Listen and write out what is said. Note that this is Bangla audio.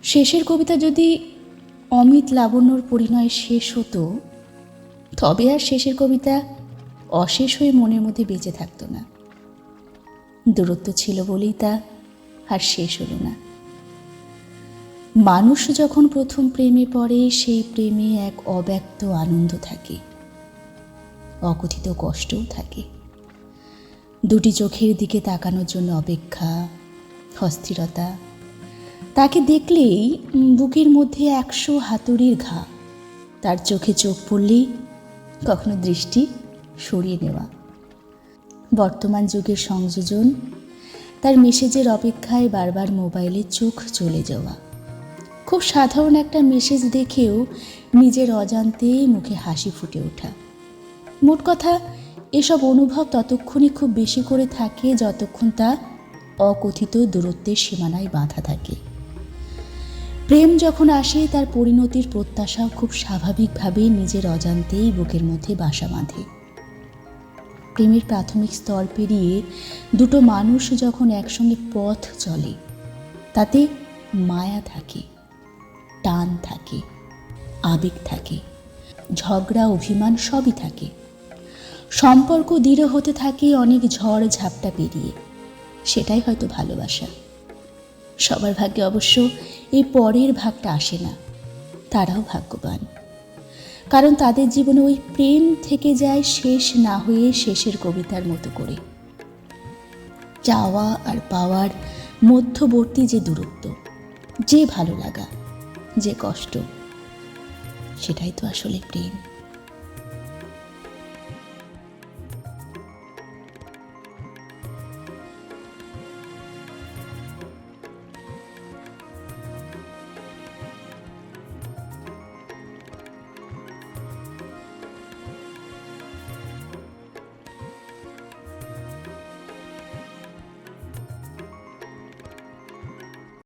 শেষের কবিতা যদি অমিত লাবণ্যর পরিণয়ে শেষ হতো, তবে আর শেষের কবিতা অশেষ হয়ে মনের মধ্যে বেঁচে থাকতো না। দূরত্ব ছিল বলেই তা আর শেষ হলো না। মানুষ যখন প্রথম প্রেমে পড়ে, সেই প্রেমে এক অব্যক্ত আনন্দ থাকে, অকথিত কষ্টও থাকে। দুটি চোখের দিকে তাকানোর জন্য অপেক্ষা, অস্থিরতা। তাকে দেখলেই বুকের মধ্যে 100 হাতুড়ির ঘা। তার চোখে চোখ পড়লেই কখনো দৃষ্টি সরিয়ে নেওয়া। বর্তমান যুগের সংযোজন, তার মেসেজের অপেক্ষায় বারবার মোবাইলে চোখ চলে যাওয়া। খুব সাধারণ একটা মেসেজ দেখেও নিজের অজান্তে মুখে হাসি ফুটে ওঠা। মোট কথা, এসব অনুভব ততক্ষণই খুব বেশি করে থাকে যতক্ষণ তা অকথিত দূরত্বের সীমানায় বাঁধা থাকে। প্রেম যখন আসে, তার পরিণতির প্রত্যাশাও খুব স্বাভাবিকভাবে নিজের অজান্তেই বুকের মধ্যে বাসা বাঁধে। প্রেমের প্রাথমিক স্তর পেরিয়ে দুটো মানুষ যখন একসঙ্গে পথ চলে, তাতে মায়া থাকে, টান থাকে, আবেগ থাকে, ঝগড়া অভিমান সবই থাকে। সম্পর্ক দৃঢ় হতে থাকে অনেক ঝড় ঝাপটা পেরিয়ে। সেটাই হয়তো ভালোবাসা। সবার ভাগ্যে অবশ্য এই পরের ভাগটা আসে না। তারাও ভাগ্যবান, কারণ তাদের জীবনে ওই প্রেম থেকে যায় শেষ না হয়ে শেষের কবিতার মতো করে। চাওয়া আর পাওয়ার মধ্যবর্তী যে দূরত্ব, যে ভালো লাগা, যে কষ্ট, সেটাই তো আসলে প্রেম।